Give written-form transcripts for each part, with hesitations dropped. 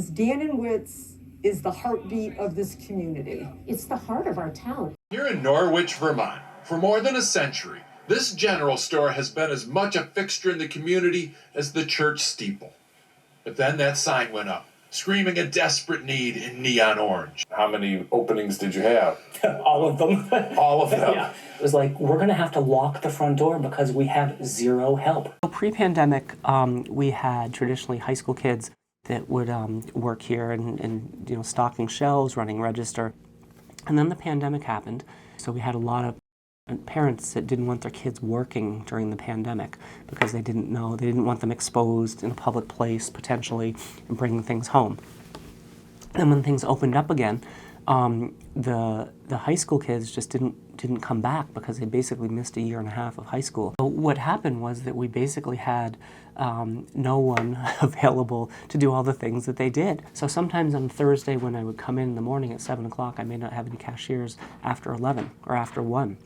Dan Whit's is the heartbeat of this community. It's the heart of our town. Here in Norwich, Vermont, for more than a century, this general store has been as much a fixture in the community as the church steeple. But then that sign went up, screaming a desperate need in neon orange. How many openings did you have? All of them. All of them? Yeah. It was like, we're going to have to lock the front door because we have zero help. Pre-pandemic, we had traditionally high school kids that would work here and stocking shelves, running register. And then the pandemic happened, so we had a lot of parents that didn't want their kids working during the pandemic because they didn't want them exposed in a public place potentially and bringing things home. And when things opened up again, the high school kids just didn't come back because they basically missed a year and a half of high school. So what happened was that we basically had no one available to do all the things that they did. So sometimes on Thursday when I would come in the morning at 7 o'clock, I may not have any cashiers after 11 or after 1.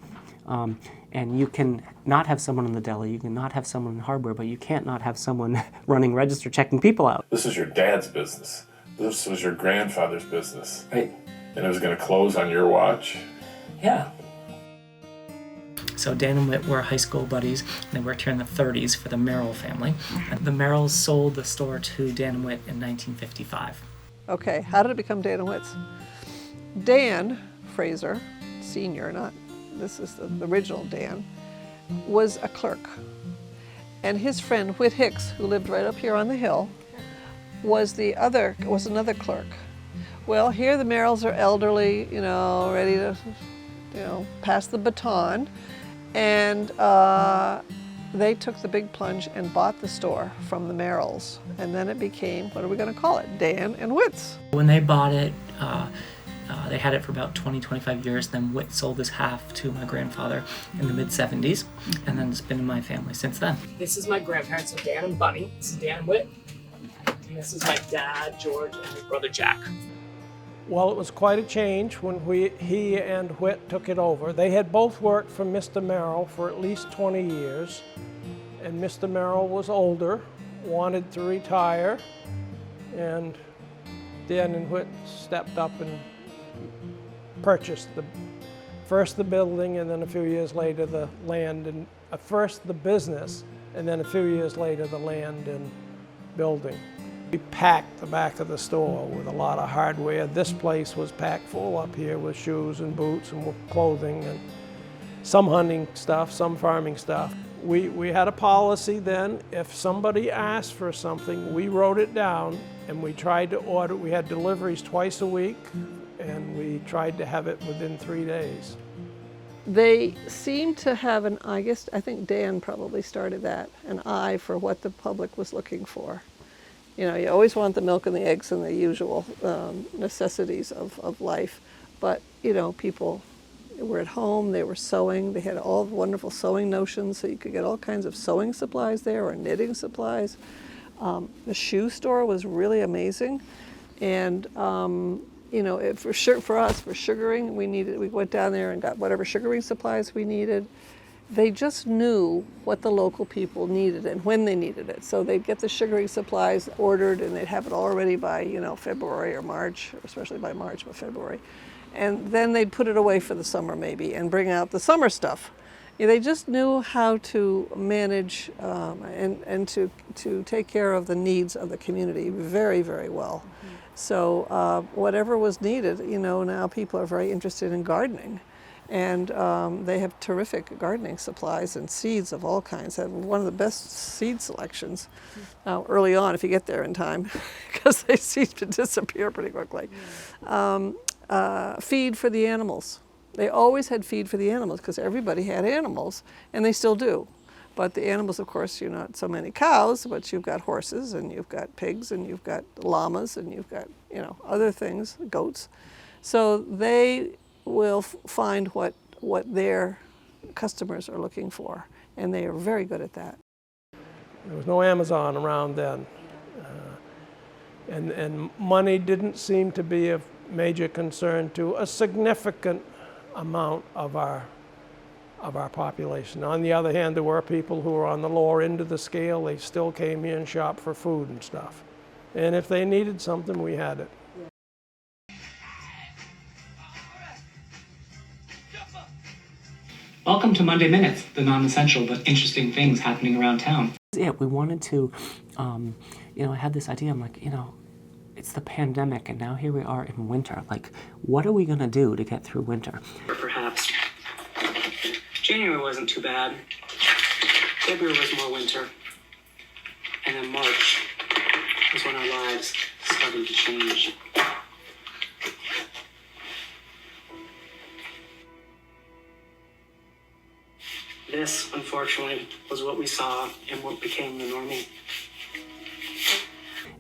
And you can not have someone in the deli, you can not have someone in hardware, but you can't not have someone running register checking people out. This is your dad's business. This was your grandfather's business. Right. And it was going to close on your watch? Yeah. So Dan and Whit were high school buddies, and they worked here in the 30s for the Merrill family. The Merrills sold the store to Dan and Whit in 1955. Okay, how did it become Dan and Whit's? Dan Fraser, senior, this is the original Dan, was a clerk. And his friend Whit Hicks, who lived right up here on the hill, was another clerk. Well, here the Merrills are elderly, ready to, pass the baton. And they took the big plunge and bought the store from the Merrills. And then it became, what are we going to call it? Dan and Whit's. When they bought it, they had it for about 25 years. Then Whit sold his half to my grandfather in the mid-70s. And then it's been in my family since then. This is my grandparents, so Dan and Bunny. This is Dan and Whit. And this is my dad, George, and my brother, Jack. Well, it was quite a change when he and Whit took it over. They had both worked for Mr. Merrill for at least 20 years, and Mr. Merrill was older, wanted to retire, and Dan and Whit stepped up and purchased first the building, and then a few years later the land, and first the business, and then a few years later the land and building. We packed the back of the store with a lot of hardware. This place was packed full up here with shoes and boots and clothing and some hunting stuff, some farming stuff. We had a policy then, if somebody asked for something, we wrote it down and we tried to order. We had deliveries twice a week and we tried to have it within 3 days. They seemed to have I think Dan probably started that, an eye for what the public was looking for. You always want the milk and the eggs and the usual necessities of life. But, people were at home, they were sewing, they had all the wonderful sewing notions, so you could get all kinds of sewing supplies there or knitting supplies. The shoe store was really amazing. And, for us, for sugaring, we went down there and got whatever sugaring supplies we needed. They just knew what the local people needed and when they needed it. So they'd get the sugaring supplies ordered and they'd have it all ready by, February or March, or especially by March, but February. And then they'd put it away for the summer maybe and bring out the summer stuff. They just knew how to manage and to take care of the needs of the community very, very well. Mm-hmm. So whatever was needed, now people are very interested in gardening. And they have terrific gardening supplies and seeds of all kinds. They have one of the best seed selections early on, if you get there in time, because they seem to disappear pretty quickly. Feed for the animals. They always had feed for the animals because everybody had animals, and they still do. But the animals, of course, you're not so many cows, but you've got horses, and you've got pigs, and you've got llamas, and you've got, other things, goats. So they will find what their customers are looking for, and they are very good at that. There was no Amazon around then, and money didn't seem to be a major concern to a significant amount of our population. On the other hand, there were people who were on the lower end of the scale. They still came here and shopped for food and stuff. And if they needed something, we had it. Welcome to Monday Minutes, the non-essential but interesting things happening around town. Yeah, we wanted to, I had this idea. I'm like, it's the pandemic, and now here we are in winter. Like, what are we gonna do to get through winter? Or perhaps January wasn't too bad. February was more winter. And then March was when our lives started to change. This, unfortunately, was what we saw and what became the normal.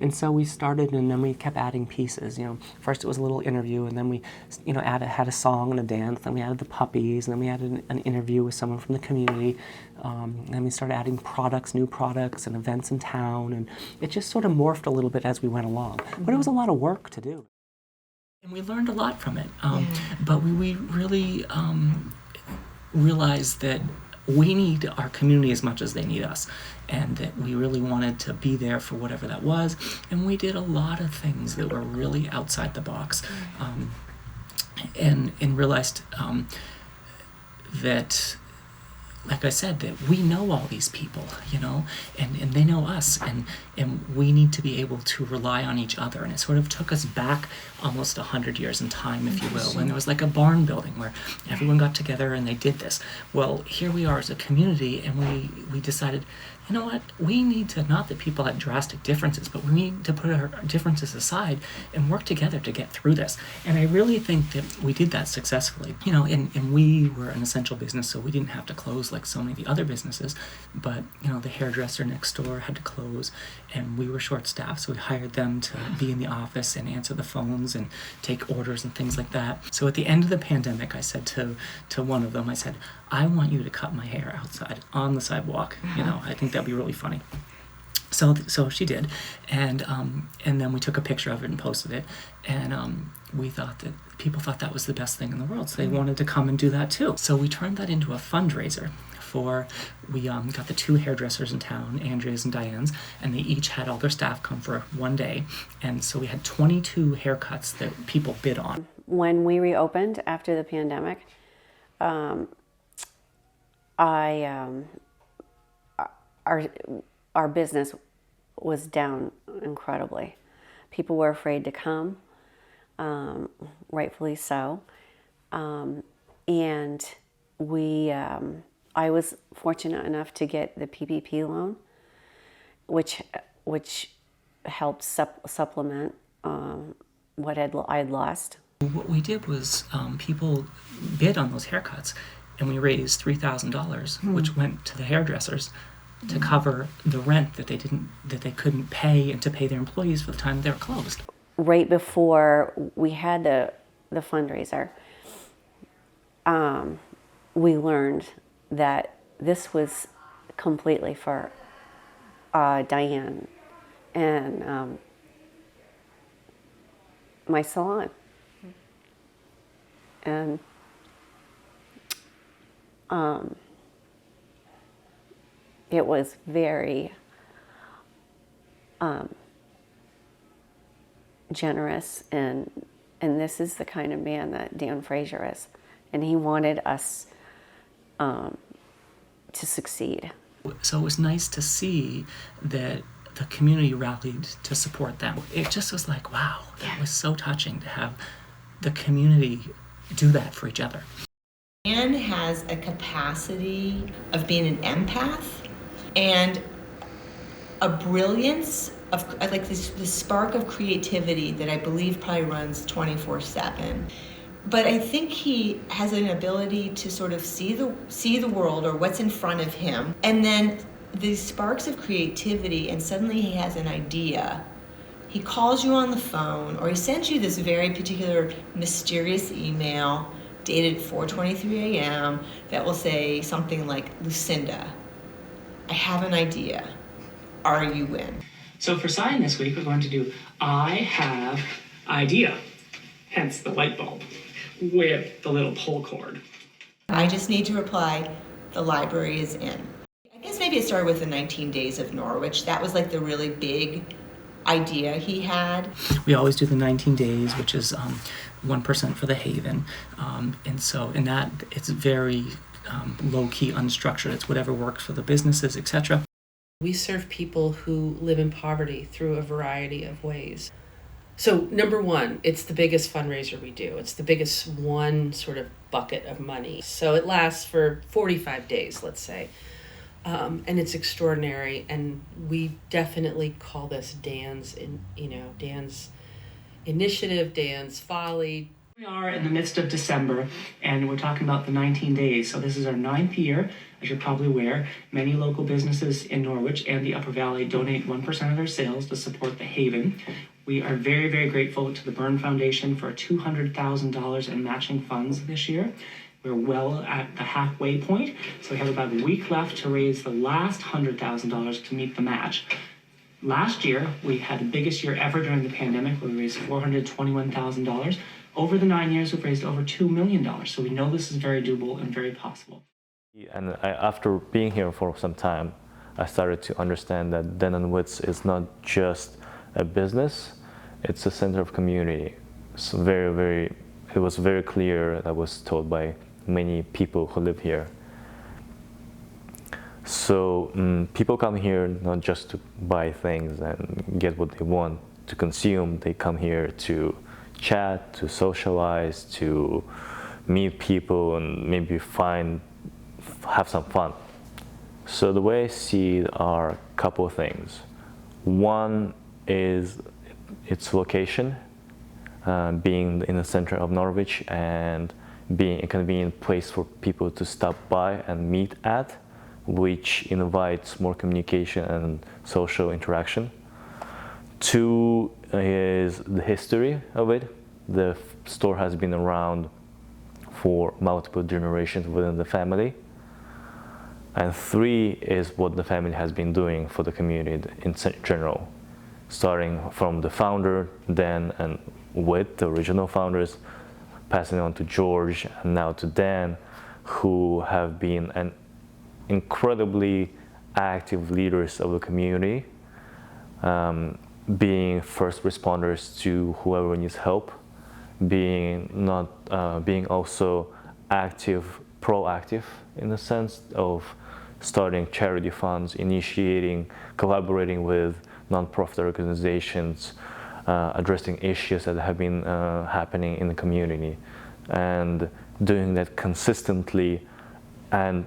And so we started, and then we kept adding pieces. First it was a little interview, and then we, had a song and a dance. Then we added the puppies, and then we added an interview with someone from the community. And then we started adding new products, and events in town, and it just sort of morphed a little bit as we went along. But it was a lot of work to do. And we learned a lot from it. But we really realized that we need our community as much as they need us, and that we really wanted to be there for whatever that was. And we did a lot of things that were really outside the box, and realized that, like I said, that we know all these people, and they know us, and we need to be able to rely on each other. And it sort of took us back almost 100 years in time, if you will, when there was like a barn building where everyone got together and they did this. Well, here we are as a community, and we decided, you know what, we need to, not that people had drastic differences, but we need to put our differences aside and work together to get through this. And I really think that we did that successfully. And we were an essential business, so we didn't have to close like so many of the other businesses. But, the hairdresser next door had to close, and we were short-staffed, so we hired them to be in the office and answer the phones and take orders and things like that. So at the end of the pandemic, I said to one of them, I said, I want you to cut my hair outside on the sidewalk. I think that'd be really funny. So she did, and then we took a picture of it and posted it, and we thought that people thought that was the best thing in the world, so they wanted to come and do that too. So we turned that into a fundraiser. We got the 2 hairdressers in town, Andrea's and Diane's, and they each had all their staff come for one day, and so we had 22 haircuts that people bid on. When we reopened after the pandemic, our business was down incredibly. People were afraid to come, rightfully so, and I was fortunate enough to get the PPP loan, which helped supplement what I'd lost. What we did was people bid on those haircuts, and we raised $3,000, which went to the hairdressers to cover the rent that they couldn't pay, and to pay their employees for the time they were closed. Right before we had the fundraiser, we learned that this was completely for Diane and my salon. And it was very generous, and this is the kind of man that Dan Fraser is, and he wanted us to succeed. So it was nice to see that the community rallied to support them. It just was like, wow, that was so touching to have the community do that for each other. Dan has a capacity of being an empath and a brilliance of like this spark of creativity that I believe probably runs 24/7. But I think he has an ability to sort of see the world, or what's in front of him, and then these sparks of creativity, and suddenly he has an idea. He calls you on the phone, or he sends you this very particular mysterious email dated at 4:23 a.m. that will say something like, Lucinda, I have an idea. Are you in? So for sign this week, we're going to do I have idea, hence the light bulb, with the little pull cord. I just need to reply, the library is in. I guess maybe it started with the 19 Days of Norwich. That was like the really big idea he had. We always do the 19 days, which is 1% for the Haven. And that it's very low-key, unstructured. It's whatever works for the businesses, etc. We serve people who live in poverty through a variety of ways. So number one, it's the biggest fundraiser we do. It's the biggest one sort of bucket of money. So it lasts for 45 days, let's say. And it's extraordinary. And we definitely call this Dan's initiative, Dan's folly. We are in the midst of December, and we're talking about the 19 days. So this is our 9th year, as you're probably aware. Many local businesses in Norwich and the Upper Valley donate 1% of their sales to support the Haven. We are very, very grateful to the Byrne Foundation for $200,000 in matching funds this year. We're well at the halfway point, so we have about a week left to raise the last $100,000 to meet the match. Last year, we had the biggest year ever during the pandemic, where we raised $421,000. Over the 9 years, we've raised over $2 million, so we know this is very doable and very possible. And after being here for some time, I started to understand that Dan Whit is not just a business, it's a center of community. It's it was very clear, that was told by many people who live here. So people come here not just to buy things and get what they want to consume. They come here to chat, to socialize, to meet people, and maybe have some fun. So the way I see it are a couple of things. One is its location, being in the center of Norwich and being a convenient place for people to stop by and meet at, which invites more communication and social interaction. Two is the history of it. The store has been around for multiple generations within the family. And three is what the family has been doing for the community in general, starting from the founder, Dan and Whit, the original founders, passing on to George and now to Dan, who have been an incredibly active leaders of the community, being first responders to whoever needs help, being also proactive in the sense of starting charity funds, collaborating with nonprofit organizations, addressing issues that have been happening in the community, and doing that consistently and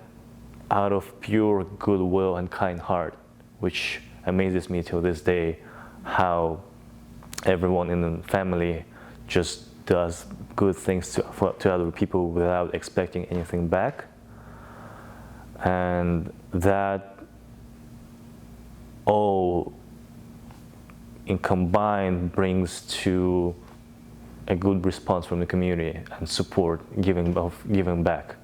out of pure goodwill and kind heart, which amazes me till this day, how everyone in the family just does good things to other people without expecting anything back. And that all in combined brings to a good response from the community and support, giving back.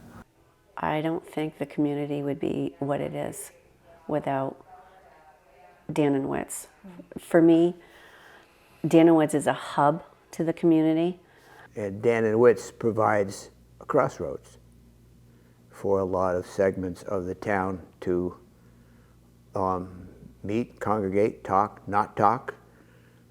I don't think the community would be what it is without Dan Whit's. For me, Dan Whit's is a hub to the community. And Dan Whit's provides a crossroads for a lot of segments of the town to meet, congregate, talk, not talk.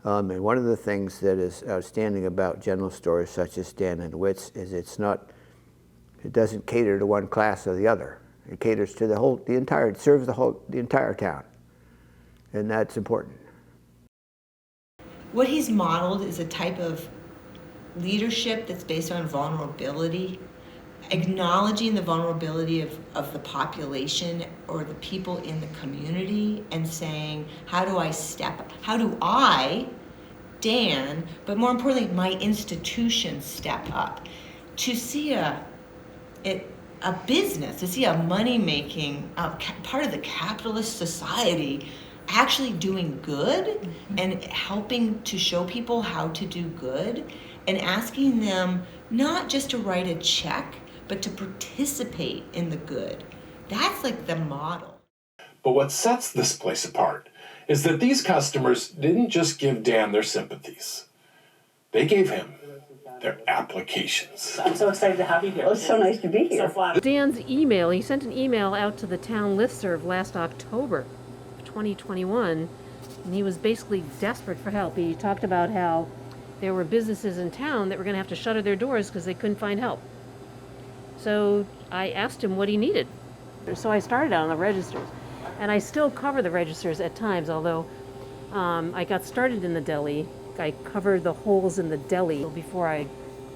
And one of the things that is outstanding about general stores such as Dan Whit's is it doesn't cater to one class or the other. It caters to it serves the entire town. And that's important. What he's modeled is a type of leadership that's based on vulnerability, acknowledging the vulnerability of the population or the people in the community and saying, how do I, Dan, but more importantly, my institution step up to see a business, to see a money-making part of the capitalist society actually doing good and helping to show people how to do good and asking them not just to write a check, but to participate in the good. That's like the model. But what sets this place apart is that these customers didn't just give Dan their sympathies. They gave him their applications. I'm so excited to have you here. Oh, it's so nice to be here. So flattered. Dan's email, he sent an email out to the town listserv last October of 2021 And he was basically desperate for help. He talked about how there were businesses in town that were going to have to shutter their doors because they couldn't find help. So I asked him what he needed. So I started out on the registers. And I still cover the registers at times, although I got started in the deli. I covered the holes in the deli before I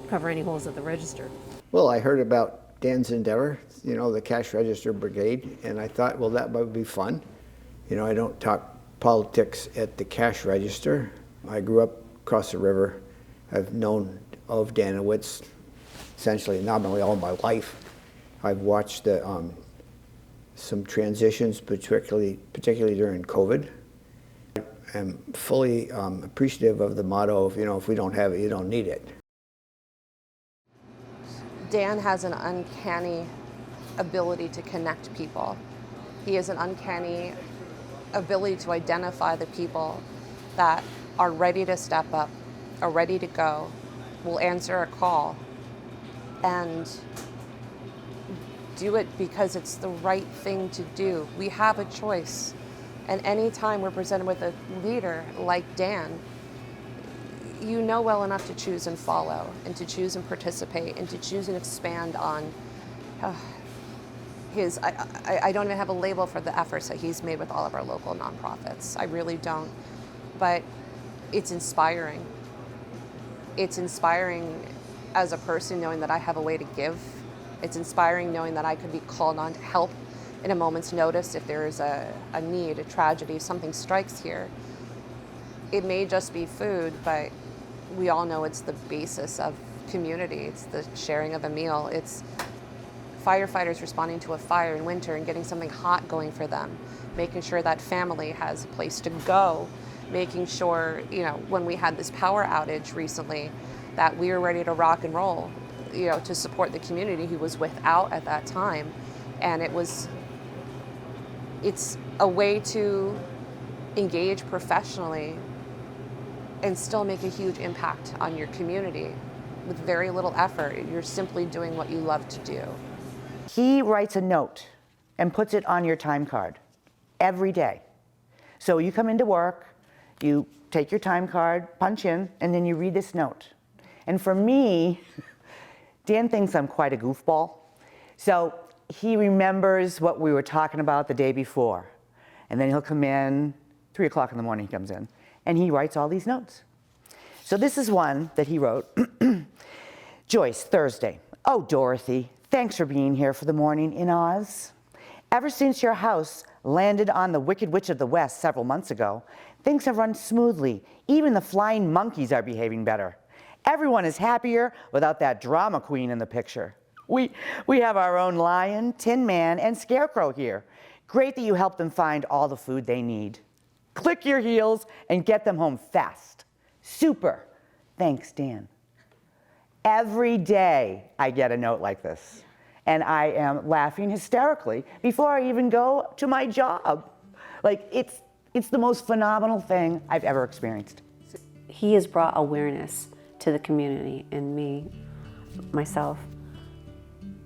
cover any holes at the register. Well, I heard about Dan's endeavor, you know, the cash register brigade, and I thought, well, that might be fun. You know, I don't talk politics at the cash register. I grew up across the river. I've known of Dan Whit essentially nominally all my life. I've watched some transitions, particularly during COVID. I'm fully appreciative of the motto of, you know, if we don't have it, you don't need it. Dan has an uncanny ability to connect people. He has an uncanny ability to identify the people that are ready to step up, are ready to go, will answer a call, and do it because it's the right thing to do. We have a choice. And anytime we're presented with a leader like Dan, you know well enough to choose and follow, and to choose and participate, and to choose and expand on his, I don't even have a label for the efforts that he's made with all of our local nonprofits. I really don't. But it's inspiring. It's inspiring as a person knowing that I have a way to give. It's inspiring knowing that I could be called on to help in a moment's notice if there is a need, a tragedy, something strikes here. It may just be food, but we all know it's the basis of community. It's the sharing of a meal. It's firefighters responding to a fire in winter and getting something hot going for them, making sure that family has a place to go, making sure, you know, when we had this power outage recently, that we were ready to rock and roll, you know, to support the community who was without at that time. And it's a way to engage professionally and still make a huge impact on your community with very little effort. You're simply doing what you love to do. He writes a note and puts it on your time card every day. So you come into work, you take your time card, punch in, and then you read this note. And for me, Dan thinks I'm quite a goofball. So he remembers what we were talking about the day before. And then he'll come in, 3 o'clock in the morning he comes in, and he writes all these notes. So this is one that he wrote. Joyce, Thursday. Oh, Dorothy, thanks for being here for the morning in Oz. Ever since your house landed on the Wicked Witch of the West several months ago, things have run smoothly. Even the flying monkeys are behaving better. Everyone is happier without that drama queen in the picture. We have our own lion, Tin Man, and Scarecrow here. Great that you help them find all the food they need. Click your heels and get them home fast. Super. Thanks, Dan. Every day I get a note like this, and I am laughing hysterically before I even go to my job. Like, it's the most phenomenal thing I've ever experienced. He has brought awareness to the community and me, myself,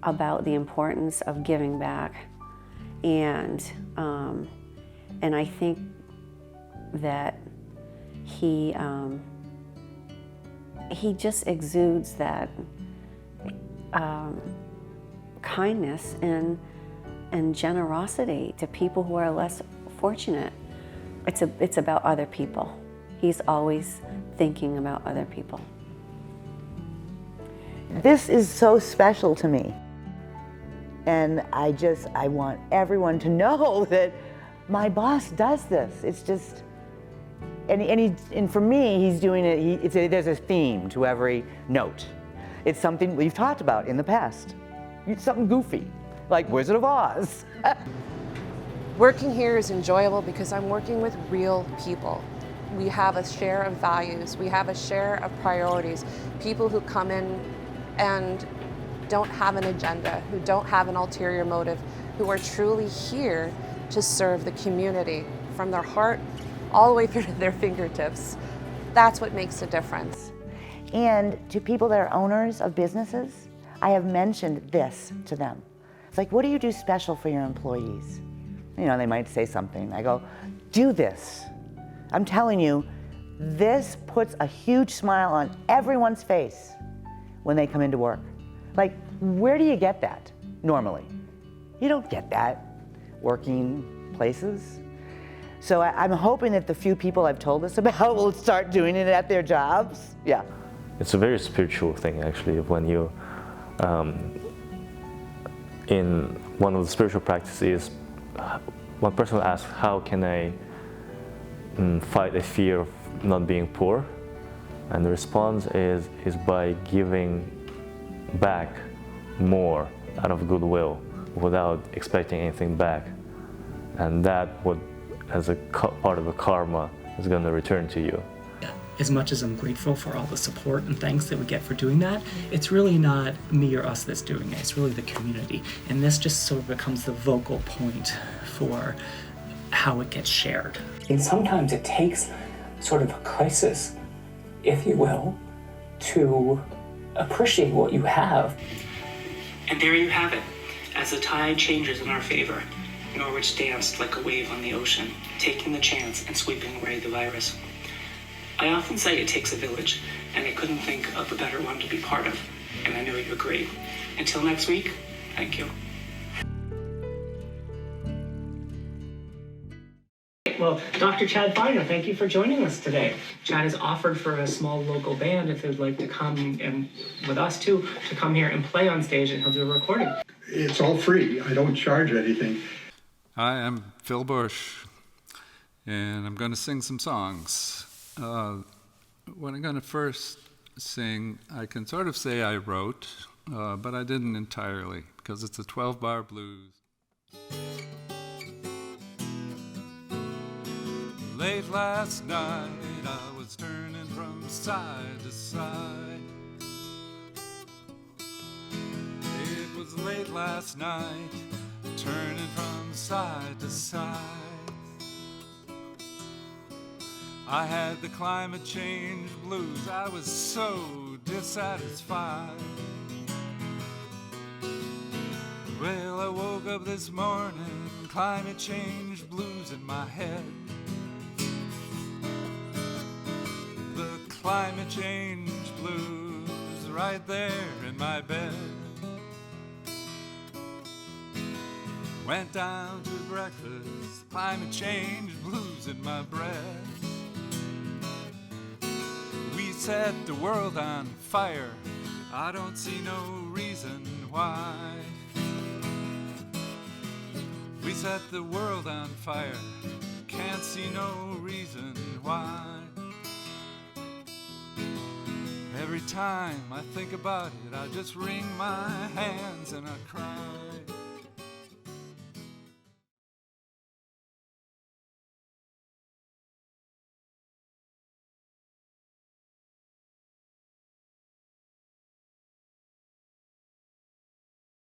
about the importance of giving back. And I think that he just exudes that kindness and generosity to people who are less fortunate. It's about other people. He's always thinking about other people. This is so special to me. And I want everyone to know that my boss does this. It's just, and for me, he's doing it, there's a theme to every note. It's something we've talked about in the past. It's something goofy, like Wizard of Oz. Working here is enjoyable because I'm working with real people. We have a share of values. We have a share of priorities. People who come in and don't have an agenda, who don't have an ulterior motive, who are truly here to serve the community from their heart all the way through to their fingertips. That's what makes a difference. And to people that are owners of businesses, I have mentioned this to them. It's like, what do you do special for your employees? You know, they might say something. I go, do this. I'm telling you, this puts a huge smile on everyone's face when they come into work. Like, where do you get that normally? You don't get that working places. So I'm hoping that the few people I've told this about will start doing it at their jobs. Yeah. It's a very spiritual thing, actually, when you, in one of the spiritual practices, one person asks, how can I fight a fear of not being poor? And the response is by giving back more out of goodwill without expecting anything back. And that would, as a part of the karma, is going to return to you. As much as I'm grateful for all the support and thanks that we get for doing that, it's really not me or us that's doing it, it's really the community. And this just sort of becomes the vocal point for how it gets shared. And sometimes it takes sort of a crisis, if you will, to appreciate what you have. And there you have it. As the tide changes in our favor, Norwich danced like a wave on the ocean, taking the chance and sweeping away the virus. I often say it takes a village, and I couldn't think of a better one to be part of, and I know you agree. Until next week, thank you. Well, Dr. Chad Finer, thank you for joining us today. Chad has offered for a small local band, if they'd like to come and with us too, to come here and play on stage, and he'll do a recording. It's all free. I don't charge anything. Hi, I'm Phil Bush, and I'm going to sing some songs. What I'm going to first sing, I can sort of say I wrote, but I didn't entirely, because it's a 12-bar blues. Late last night, I was turning from side to side. It was late last night, turning from side to side. I had the climate change blues, I was so dissatisfied. Well, I woke up this morning, climate change blues in my head. The climate change blues right there in my bed. Went down to breakfast, climate change blues in my breath. We set the world on fire, I don't see no reason why. We set the world on fire, can't see no reason why. Every time I think about it, I just wring my hands and I cry.